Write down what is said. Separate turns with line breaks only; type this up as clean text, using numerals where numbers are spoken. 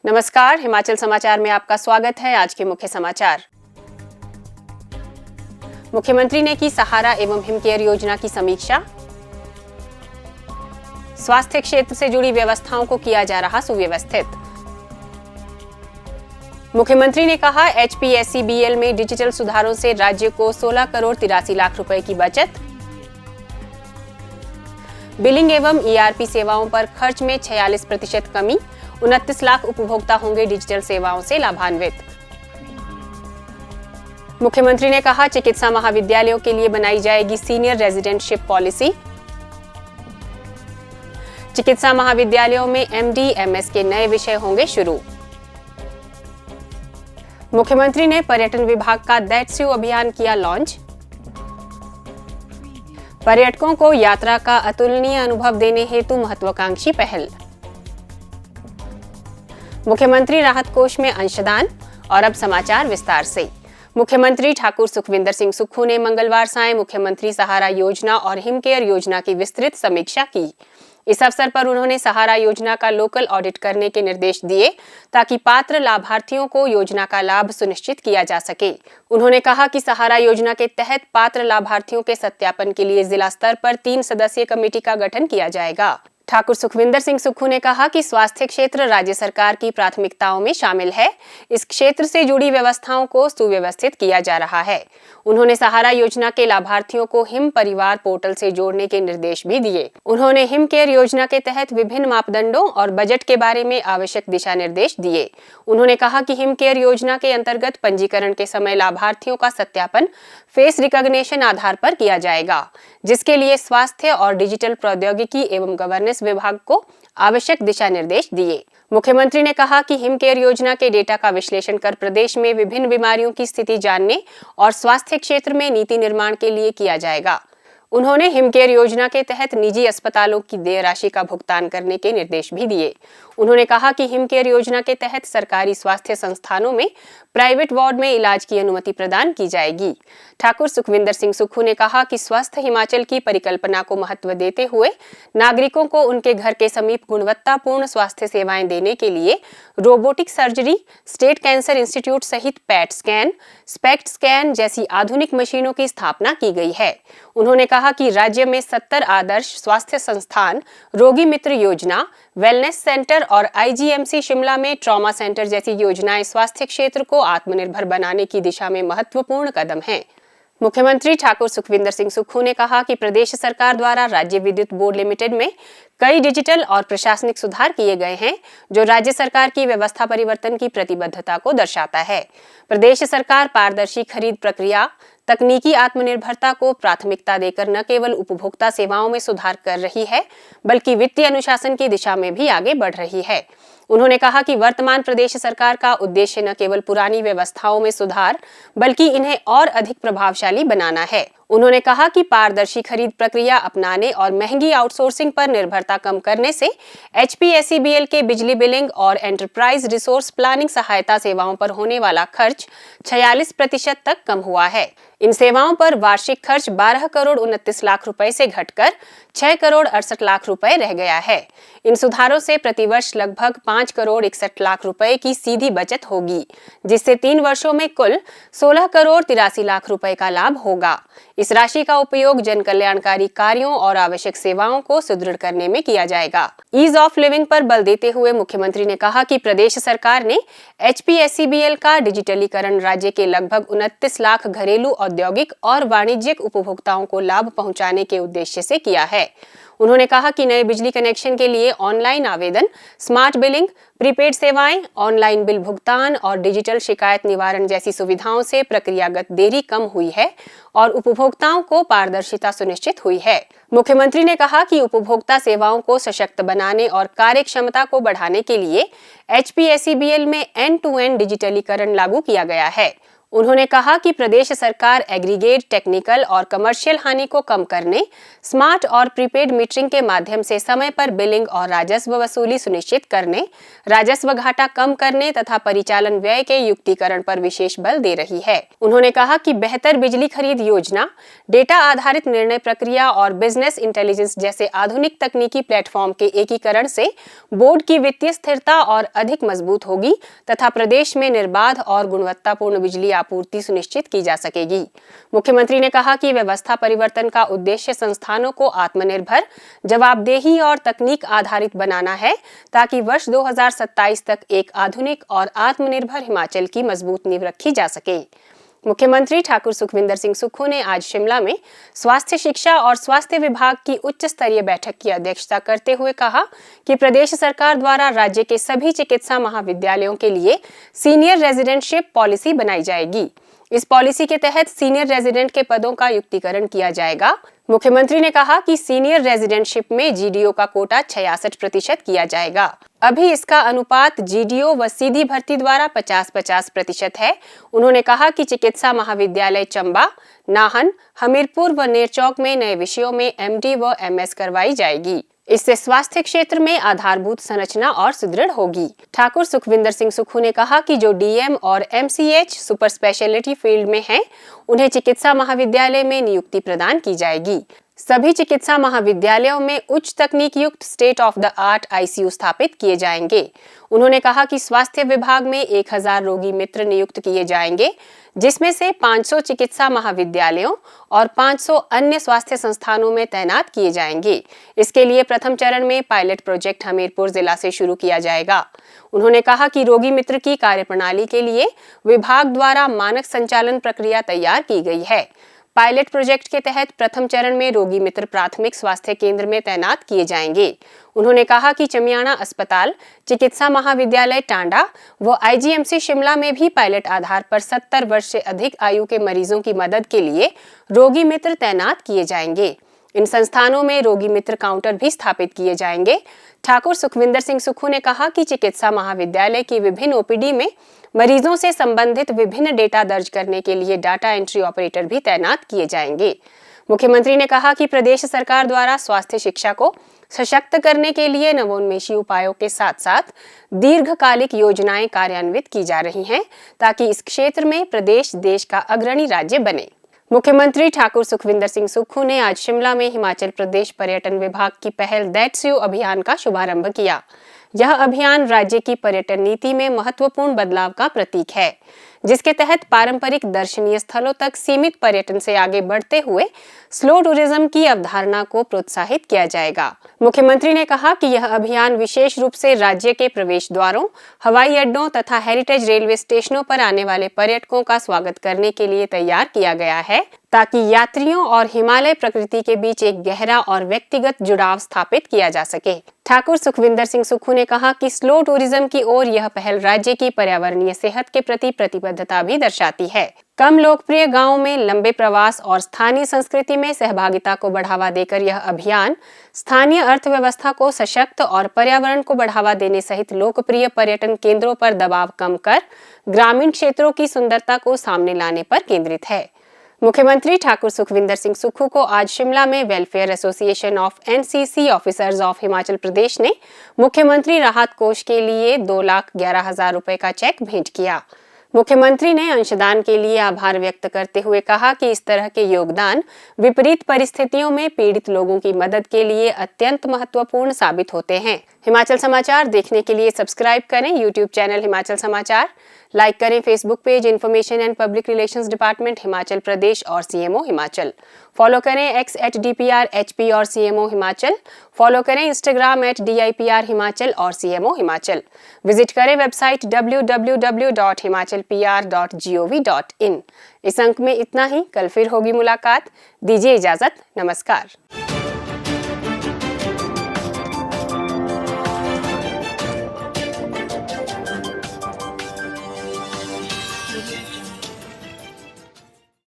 नमस्कार, हिमाचल समाचार में आपका स्वागत है। आज के मुख्य समाचार। मुख्यमंत्री ने की सहारा एवं हिमकेयर योजना की समीक्षा। स्वास्थ्य क्षेत्र से जुड़ी व्यवस्थाओं को किया जा रहा सुव्यवस्थित। मुख्यमंत्री ने कहा, HPSCBL में डिजिटल सुधारों से राज्य को 16 करोड़ 83 लाख रुपए की बचत। बिलिंग एवं ERP सेवाओं पर खर्च में 46% कमी। 29 लाख उपभोक्ता होंगे डिजिटल सेवाओं से लाभान्वित। मुख्यमंत्री ने कहा, चिकित्सा महाविद्यालयों के लिए बनाई जाएगी सीनियर रेजिडेंटशिप पॉलिसी। चिकित्सा महाविद्यालयों में MD, MS के नए विषय होंगे शुरू। मुख्यमंत्री ने पर्यटन विभाग का दैट्स यू अभियान किया लॉन्च। पर्यटकों को यात्रा का अतुलनीय अनुभव देने हेतु महत्वाकांक्षी पहल। मुख्यमंत्री राहत कोष में अंशदान। और अब समाचार विस्तार से। मुख्यमंत्री ठाकुर सुखविंदर सिंह सुक्खू ने मंगलवार सायं मुख्यमंत्री सहारा योजना और हिमकेयर योजना की विस्तृत समीक्षा की। इस अवसर पर उन्होंने सहारा योजना का लोकल ऑडिट करने के निर्देश दिए ताकि पात्र लाभार्थियों को योजना का लाभ सुनिश्चित किया जा सके। उन्होंने कहा कि सहारा योजना के तहत पात्र लाभार्थियों के सत्यापन के लिए जिला स्तर पर 3 सदस्यीय कमेटी का गठन किया जाएगा। ठाकुर सुखविंदर सिंह सुक्खू ने कहा कि स्वास्थ्य क्षेत्र राज्य सरकार की प्राथमिकताओं में शामिल है। इस क्षेत्र से जुड़ी व्यवस्थाओं को सुव्यवस्थित किया जा रहा है। उन्होंने सहारा योजना के लाभार्थियों को हिम परिवार पोर्टल से जोड़ने के निर्देश भी दिए। उन्होंने हिमकेयर योजना के तहत विभिन्न मापदंडों और बजट के बारे में आवश्यक दिशा निर्देश दिए। उन्होंने कहा कि हिमकेयर योजना के अंतर्गत पंजीकरण के समय लाभार्थियों का सत्यापन फेस रिकॉग्निशन आधार पर किया जाएगा, जिसके लिए स्वास्थ्य और डिजिटल प्रौद्योगिकी एवं गवर्नेंस विभाग को आवश्यक दिशा निर्देश दिए। मुख्यमंत्री ने कहा कि हिमकेयर योजना के डेटा का विश्लेषण कर प्रदेश में विभिन्न बीमारियों की स्थिति जानने और स्वास्थ्य क्षेत्र में नीति निर्माण के लिए किया जाएगा। उन्होंने हिमकेयर योजना के तहत निजी अस्पतालों की देय राशि का भुगतान करने के निर्देश भी दिए। उन्होंने कहा कि हिमकेयर योजना के तहत सरकारी स्वास्थ्य संस्थानों में प्राइवेट वार्ड में इलाज की अनुमति प्रदान की जाएगी। ठाकुर सुखविंदर सिंह सुक्खू ने कहा कि स्वस्थ हिमाचल की परिकल्पना को महत्व देते हुए नागरिकों को उनके घर के समीप गुणवत्तापूर्ण स्वास्थ्य सेवाएं देने के लिए robotic surgery, state cancer institute सहित पैट स्कैन, स्पेक्ट स्कैन जैसी आधुनिक मशीनों की स्थापना की गई है। उन्होंने कहा कि राज्य में 70 आदर्श स्वास्थ्य संस्थान, रोगी मित्र योजना, वेलनेस सेंटर और IGMC शिमला में ट्रॉमा सेंटर जैसी योजनाएं स्वास्थ्य क्षेत्र को आत्मनिर्भर बनाने की दिशा में महत्वपूर्ण कदम हैं। मुख्यमंत्री ठाकुर सुखविंदर सिंह सुक्खू ने कहा कि प्रदेश सरकार द्वारा राज्य विद्युत बोर्ड लिमिटेड में कई डिजिटल और प्रशासनिक सुधार किए गए हैं, जो राज्य सरकार की व्यवस्था परिवर्तन की प्रतिबद्धता को दर्शाता है। प्रदेश सरकार पारदर्शी खरीद प्रक्रिया, तकनीकी आत्मनिर्भरता को प्राथमिकता देकर न केवल उपभोक्ता सेवाओं में सुधार कर रही है, बल्कि वित्तीय अनुशासन की दिशा में भी आगे बढ़ रही है। उन्होंने कहा कि वर्तमान प्रदेश सरकार का उद्देश्य न केवल पुरानी व्यवस्थाओं में सुधार, बल्कि इन्हें और अधिक प्रभावशाली बनाना है। उन्होंने कहा कि पारदर्शी खरीद प्रक्रिया अपनाने और महंगी आउटसोर्सिंग पर निर्भरता कम करने से HPSCBL के बिजली बिलिंग और एंटरप्राइज रिसोर्स प्लानिंग सहायता सेवाओं पर होने वाला खर्च 46% तक कम हुआ है। इन सेवाओं पर वार्षिक खर्च 12 करोड़ 29 लाख रुपए से घटकर 6 करोड़ 68 लाख रुपए रह गया है। इन सुधारों से प्रतिवर्ष लगभग 5 करोड़ 61 लाख रुपए की सीधी बचत होगी, जिससे 3 वर्षों में कुल 16 करोड़ 83 लाख रुपए का लाभ होगा। इस राशि का उपयोग जन कल्याणकारी कार्यों और आवश्यक सेवाओं को सुदृढ़ करने में किया जाएगा। ईज ऑफ लिविंग पर बल देते हुए मुख्यमंत्री ने कहा कि प्रदेश सरकार ने HPSCBL का डिजिटलीकरण राज्य के लगभग 29 लाख घरेलू, औद्योगिक और वाणिज्यिक उपभोक्ताओं को लाभ पहुंचाने के उद्देश्य से किया है। उन्होंने कहा कि नए बिजली कनेक्शन के लिए ऑनलाइन आवेदन, स्मार्ट बिलिंग, प्रीपेड सेवाएं, ऑनलाइन बिल भुगतान और डिजिटल शिकायत निवारण जैसी सुविधाओं से प्रक्रियागत देरी कम हुई है और उपभोक्ताओं को पारदर्शिता सुनिश्चित हुई है। मुख्यमंत्री ने कहा कि उपभोक्ता सेवाओं को सशक्त बनाने और कार्य क्षमता को बढ़ाने के लिए HPSCBL में एंड टू एंड डिजिटलीकरण लागू किया गया है। उन्होंने कहा कि प्रदेश सरकार एग्रीगेट, टेक्निकल और कमर्शियल हानि को कम करने, स्मार्ट और प्रीपेड मीटरिंग के माध्यम से समय पर बिलिंग और राजस्व वसूली सुनिश्चित करने, राजस्व घाटा कम करने तथा परिचालन व्यय के युक्तिकरण पर विशेष बल दे रही है। उन्होंने कहा कि बेहतर बिजली खरीद योजना, डेटा आधारित निर्णय प्रक्रिया और बिजनेस इंटेलिजेंस जैसे आधुनिक तकनीकी प्लेटफॉर्म के एकीकरण से बोर्ड की वित्तीय स्थिरता और अधिक मजबूत होगी तथा प्रदेश में निर्बाध और गुणवत्तापूर्ण बिजली आपूर्ति सुनिश्चित की जा सकेगी। मुख्यमंत्री ने कहा कि व्यवस्था परिवर्तन का उद्देश्य संस्थानों को आत्मनिर्भर, जवाबदेही और तकनीक आधारित बनाना है ताकि वर्ष 2027 तक एक आधुनिक और आत्मनिर्भर हिमाचल की मजबूत नींव रखी जा सके। मुख्यमंत्री ठाकुर सुखविंदर सिंह सुक्खू ने आज शिमला में स्वास्थ्य शिक्षा और स्वास्थ्य विभाग की उच्च स्तरीय बैठक की अध्यक्षता करते हुए कहा कि प्रदेश सरकार द्वारा राज्य के सभी चिकित्सा महाविद्यालयों के लिए सीनियर रेजिडेंटशिप पॉलिसी बनाई जाएगी। इस पॉलिसी के तहत सीनियर रेजिडेंट के पदों का युक्तिकरण किया जाएगा। मुख्यमंत्री ने कहा कि सीनियर रेजिडेंटशिप में जीडीओ का कोटा 66% किया जाएगा। अभी इसका अनुपात जीडीओ व सीधी भर्ती द्वारा 50-50% है। उन्होंने कहा कि चिकित्सा महाविद्यालय चंबा, नाहन, हमीरपुर व नेरचौक में नए विषयों में एमडी व एमएस करवाई जाएगी। इससे स्वास्थ्य क्षेत्र में आधारभूत संरचना और सुदृढ़ होगी। ठाकुर सुखविंदर सिंह सुक्खू ने कहा कि जो डीएम और एमसीएच सुपर स्पेशलिटी फील्ड में हैं, उन्हें चिकित्सा महाविद्यालय में नियुक्ति प्रदान की जाएगी। सभी चिकित्सा महाविद्यालयों में उच्च तकनीक युक्त state of the art ICU स्थापित किए जाएंगे। उन्होंने कहा कि स्वास्थ्य विभाग में 1000 रोगी मित्र नियुक्त किए जाएंगे, जिसमें से 500 चिकित्सा महाविद्यालयों और 500 अन्य स्वास्थ्य संस्थानों में तैनात किए जाएंगे। इसके लिए प्रथम चरण में पायलट प्रोजेक्ट हमीरपुर जिला से शुरू किया जाएगा। उन्होंने कहा कि रोगी मित्र की कार्यप्रणाली के लिए विभाग द्वारा मानक संचालन प्रक्रिया तैयार की गई है। पायलट प्रोजेक्ट के तहत प्रथम चरण में रोगी मित्र प्राथमिक स्वास्थ्य केंद्र में तैनात किए जाएंगे। उन्होंने कहा कि चमियाना अस्पताल, चिकित्सा महाविद्यालय टांडा व आईजीएमसी शिमला में भी पायलट आधार पर 70 वर्ष से अधिक आयु के मरीजों की मदद के लिए रोगी मित्र तैनात किए जाएंगे। इन संस्थानों में रोगी मित्र काउंटर भी स्थापित किए जाएंगे। ठाकुर सुखविंदर सिंह सुक्खू ने कहा कि चिकित्सा महाविद्यालय की विभिन्न ओपीडी में मरीजों से संबंधित विभिन्न डेटा दर्ज करने के लिए डाटा एंट्री ऑपरेटर भी तैनात किए जाएंगे। मुख्यमंत्री ने कहा कि प्रदेश सरकार द्वारा स्वास्थ्य शिक्षा को सशक्त करने के लिए नवोन्मेषी उपायों के साथ साथ दीर्घकालिक योजनाएं कार्यान्वित की जा रही हैं ताकि इस क्षेत्र में प्रदेश देश का अग्रणी राज्य बने। मुख्यमंत्री ठाकुर सुखविंदर सिंह सुक्खू ने आज शिमला में हिमाचल प्रदेश पर्यटन विभाग की पहल दैट्स यू अभियान का शुभारंभ किया। यह अभियान राज्य की पर्यटन नीति में महत्वपूर्ण बदलाव का प्रतीक है, जिसके तहत पारंपरिक दर्शनीय स्थलों तक सीमित पर्यटन से आगे बढ़ते हुए स्लो टूरिज्म की अवधारणा को प्रोत्साहित किया जाएगा। मुख्यमंत्री ने कहा कि यह अभियान विशेष रूप से राज्य के प्रवेश द्वारों, हवाई अड्डों तथा हेरिटेज रेलवे स्टेशनों पर आने वाले पर्यटकों का स्वागत करने के लिए तैयार किया गया है ताकि यात्रियों और हिमालय प्रकृति के बीच एक गहरा और व्यक्तिगत जुड़ाव स्थापित किया जा सके। ठाकुर सुखविंदर सिंह सुक्खू ने कहा कि स्लो टूरिज्म की ओर यह पहल राज्य की पर्यावरणीय सेहत के प्रति प्रतिबद्धता भी दर्शाती है। कम लोकप्रिय गांवों में लंबे प्रवास और स्थानीय संस्कृति में सहभागिता को बढ़ावा देकर यह अभियान स्थानीय अर्थव्यवस्था को सशक्त और पर्यावरण को बढ़ावा देने सहित लोकप्रिय पर्यटन केंद्रों पर दबाव कम कर ग्रामीण क्षेत्रों की सुंदरता को सामने लाने पर केंद्रित है। मुख्यमंत्री ठाकुर सुखविंदर सिंह सुक्खू को आज शिमला में welfare association of NCC officers of Himachal Pradesh ने मुख्यमंत्री राहत कोष के लिए 2,11,000 रुपए का चेक भेंट किया। मुख्यमंत्री ने अंशदान के लिए आभार व्यक्त करते हुए कहा कि इस तरह के योगदान विपरीत परिस्थितियों में पीड़ित लोगों की मदद के लिए अत्यंत महत्वपूर्ण साबित होते हैं। हिमाचल समाचार देखने के लिए सब्सक्राइब करें यूट्यूब चैनल हिमाचल समाचार, लाइक करें Facebook page information and public relations department Himachal Pradesh और सीएमओ हिमाचल। फॉलो करें x@DPRHP और सीएमओ हिमाचल। फॉलो करें इंस्टाग्राम @DIPR हिमाचल और सीएमओ हिमाचल। विजिट करें वेबसाइट www.himachalpr.gov.in। इस अंक में इतना ही, कल फिर होगी मुलाकात। दीजिए इजाजत, नमस्कार।